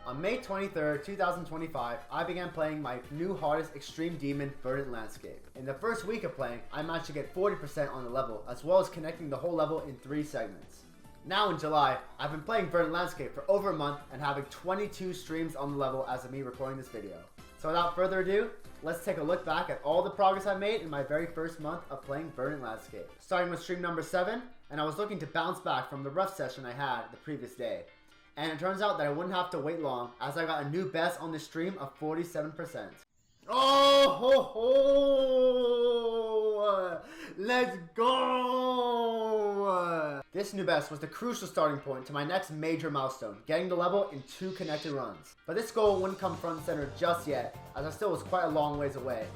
On May 23rd, 2025, I began playing my new hardest extreme demon, Verdant Landscape. In the first week of playing, I managed to get 40% on the level, as well as connecting the whole level in 3 segments. Now in July, I've been playing Verdant Landscape for over a month and having 22 streams on the level as of me recording this video. So without further ado, let's take a look back at all the progress I made in my very first month of playing Verdant Landscape. Starting with stream number 7, and I was looking to bounce back from the rough session I had the previous day. And it turns out that I wouldn't have to wait long, as I got a new best on this stream of 47%. Oh ho ho! Let's go! This new best was the crucial starting point to my next major milestone, getting the level in 2 connected runs. But this goal wouldn't come front and center just yet, as I still was quite a long ways away.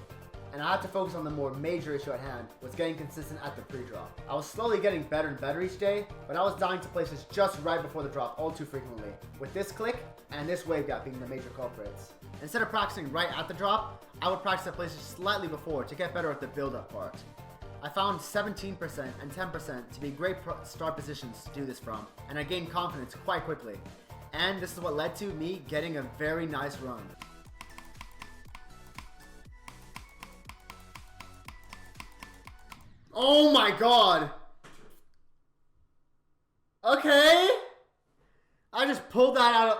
And I had to focus on the more major issue at hand, was getting consistent at the pre-drop. I was slowly getting better and better each day, but I was dying to places just right before the drop all too frequently, with this click and this wave gap being the major culprits. Instead of practicing right at the drop, I would practice at places slightly before to get better at the build-up part. I found 17% and 10% to be great start positions to do this from, and I gained confidence quite quickly. And this is what led to me getting a very nice run. Oh my god! Okay! I just pulled that out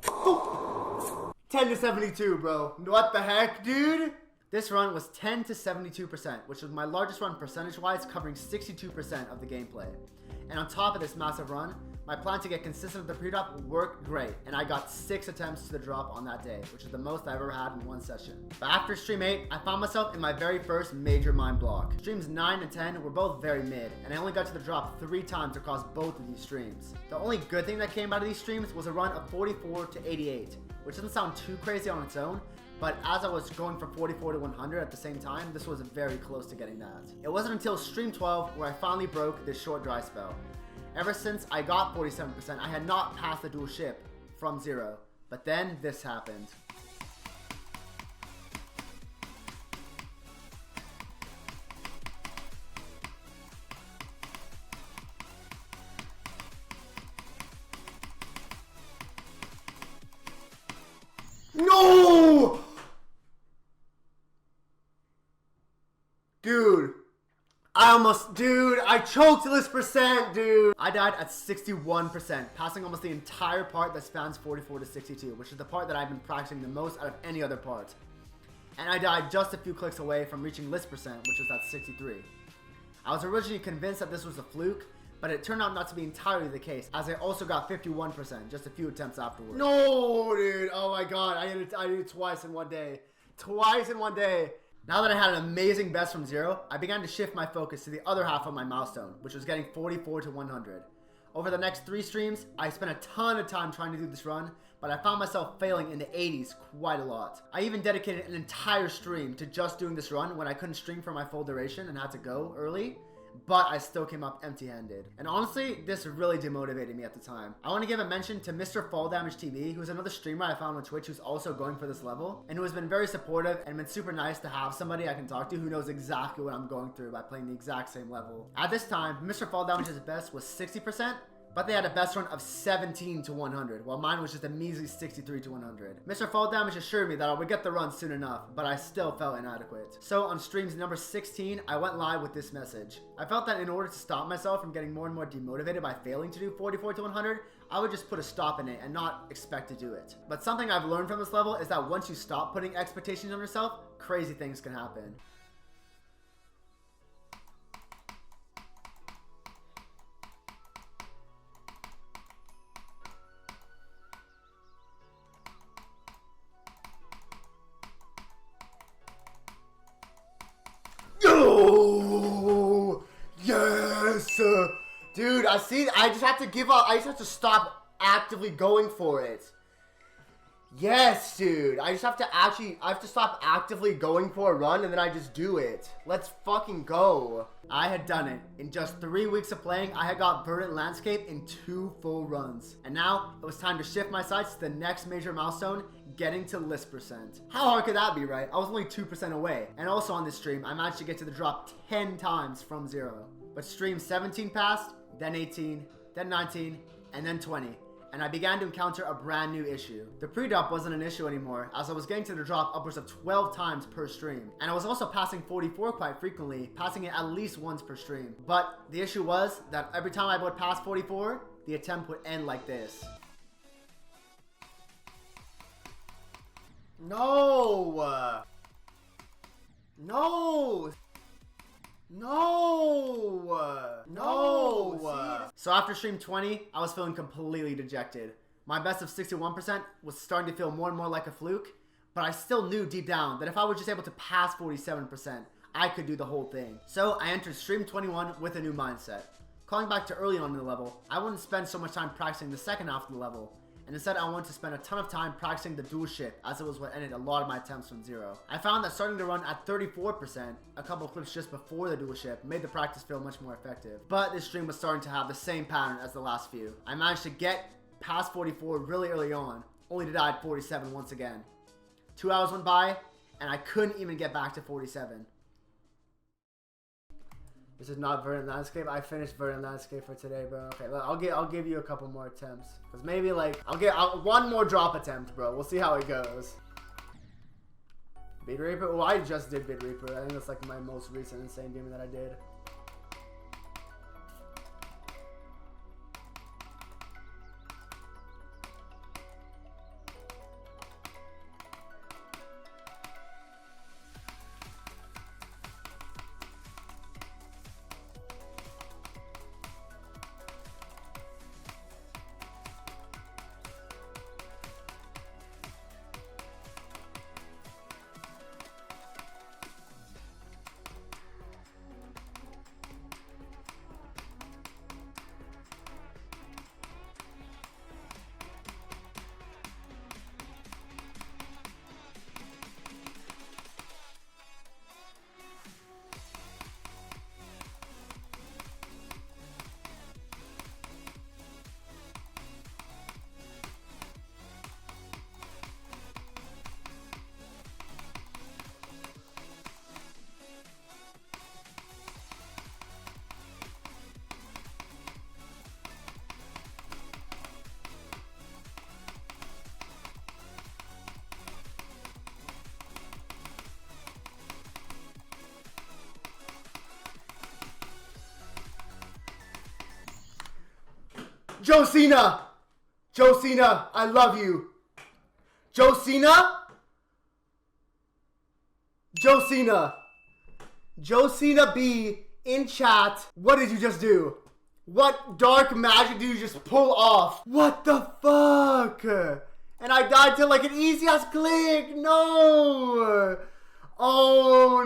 of... 10 to 72, bro. What the heck, dude? This run was 10 to 72%, which was my largest run percentage-wise, covering 62% of the gameplay. And on top of this massive run, my plan to get consistent with the pre-drop worked great, and I got 6 attempts to the drop on that day, which is the most I've ever had in one session. But after stream 8, I found myself in my very first major mind block. Streams 9 and 10 were both very mid, and I only got to the drop 3 times across both of these streams. The only good thing that came out of these streams was a run of 44 to 88, which doesn't sound too crazy on its own, but as I was going from 44 to 100 at the same time, this was very close to getting that. It wasn't until stream 12 where I finally broke this short dry spell. Ever since I got 47%, I had not passed the dual ship from 0. But then this happened. No! Dude. I choked this percent, dude. I died at 61%, passing almost the entire part that spans 44 to 62, which is the part that I've been practicing the most out of any other part. And I died just a few clicks away from reaching list percent, which was at 63. I was originally convinced that this was a fluke, but it turned out not to be entirely the case, as I also got 51% just a few attempts afterwards. No, dude. Oh my god. I did it twice in one day. Twice in one day. Now that I had an amazing best from 0, I began to shift my focus to the other half of my milestone, which was getting 44 to 100. Over the next 3 streams, I spent a ton of time trying to do this run, but I found myself failing in the 80s quite a lot. I even dedicated an entire stream to just doing this run when I couldn't stream for my full duration and had to go early, but I still came up empty-handed. And honestly, this really demotivated me at the time. I want to give a mention to Mr. Fall Damage TV, who's another streamer I found on Twitch who's also going for this level, and who has been very supportive and been super nice to have somebody I can talk to who knows exactly what I'm going through by playing the exact same level. At this time, Mr. Fall Damage's best was 60%, but they had a best run of 17 to 100, while mine was just a measly 63 to 100. Mr. Fall Damage assured me that I would get the run soon enough, but I still felt inadequate. So on streams number 16, I went live with this message. I felt that in order to stop myself from getting more and more demotivated by failing to do 44 to 100, I would just put a stop in it and not expect to do it. But something I've learned from this level is that once you stop putting expectations on yourself, crazy things can happen. Oh, yes! Dude, I just have to give up. I just have to stop actively going for it. Yes, dude. I have to stop actively going for a run and then I just do it. Let's fucking go. I had done it. In just 3 weeks of playing, I had got Verdant Landscape in 2 full runs. And now, it was time to shift my sights to the next major milestone, getting to list percent. How hard could that be, right? I was only 2% away. And also on this stream, I managed to get to the drop 10 times from 0. But stream 17 passed, then 18, then 19, and then 20. and I began to encounter a brand new issue. The pre-drop wasn't an issue anymore, as I was getting to the drop upwards of 12 times per stream. And I was also passing 44 quite frequently, passing it at least once per stream. But the issue was that every time I would pass 44, the attempt would end like this. No! No! No! No! So after stream 20, I was feeling completely dejected. My best of 61% was starting to feel more and more like a fluke, but I still knew deep down that if I was just able to pass 47%, I could do the whole thing. So I entered stream 21 with a new mindset. Calling back to early on in the level, I wouldn't spend so much time practicing the second half of the level, and instead I wanted to spend a ton of time practicing the dual ship, as it was what ended a lot of my attempts from zero. I found that starting to run at 34%, a couple of clips just before the dual ship, made the practice feel much more effective. But this stream was starting to have the same pattern as the last few. I managed to get past 44 really early on, only to die at 47 once again. 2 hours went by, and I couldn't even get back to 47. This is not Verdant Landscape. I finished Verdant Landscape for today, bro. Okay, I'll give you a couple more attempts, cause maybe like I'll get one more drop attempt, bro. We'll see how it goes. Bid Reaper. Oh, I just did Bid Reaper. I think that's like my most recent insane demon that I did. Josina! Josina, I love you. Josina? Josina. Josina B in chat. What did you just do? What dark magic did you just pull off? What the fuck? And I died to like an easy ass click. No. Oh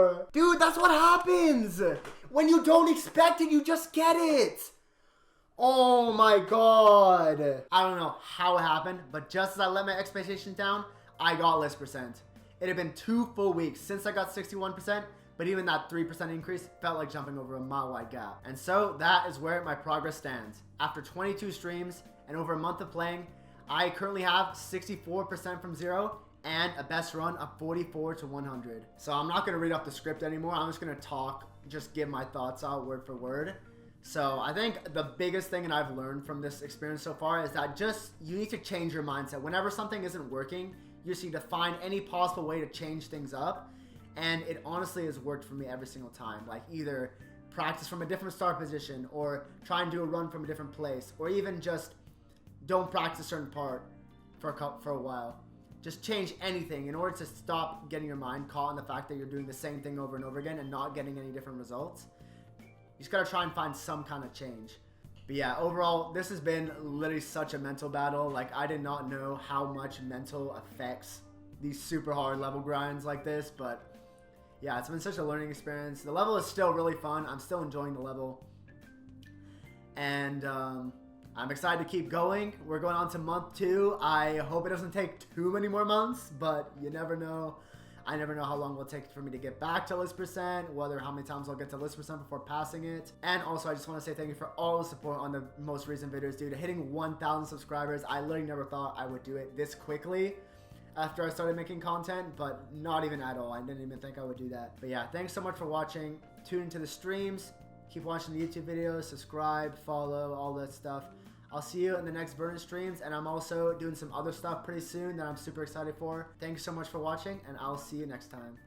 no. Dude, that's what happens. When you don't expect it, you just get it. Oh my god. I don't know how it happened, but just as I let my expectations down, I got list percent. It had been 2 full weeks since I got 61%, but even that 3% increase felt like jumping over a mile-wide gap. And so that is where my progress stands. After 22 streams and over a month of playing, I currently have 64% from zero and a best run of 44 to 100. So I'm not gonna read off the script anymore. I'm just gonna talk, just give my thoughts out word for word. So I think the biggest thing that I've learned from this experience so far is that you need to change your mindset. Whenever something isn't working, you just need to find any possible way to change things up. And it honestly has worked for me every single time. Like either practice from a different start position, or try and do a run from a different place, or even just don't practice a certain part for a while. Just change anything in order to stop getting your mind caught in the fact that you're doing the same thing over and over again and not getting any different results. You just gotta try and find some kind of change. But yeah, overall, this has been literally such a mental battle. Like, I did not know how much mental affects these super hard level grinds like this, but yeah, it's been such a learning experience. The level is still really fun. I'm still enjoying the level. And I'm excited to keep going. We're going on to month 2. I hope it doesn't take too many more months, but you never know. I never know how long it will take for me to get back to list percent, how many times I'll get to list percent before passing it. And also, I just want to say thank you for all the support on the most recent videos, dude. Hitting 1,000 subscribers, I literally never thought I would do it this quickly after I started making content, but not even at all. I didn't even think I would do that. But yeah, thanks so much for watching. Tune into the streams. Keep watching the YouTube videos, subscribe, follow, all that stuff. I'll see you in the next Verdant streams, and I'm also doing some other stuff pretty soon that I'm super excited for. Thank you so much for watching, and I'll see you next time.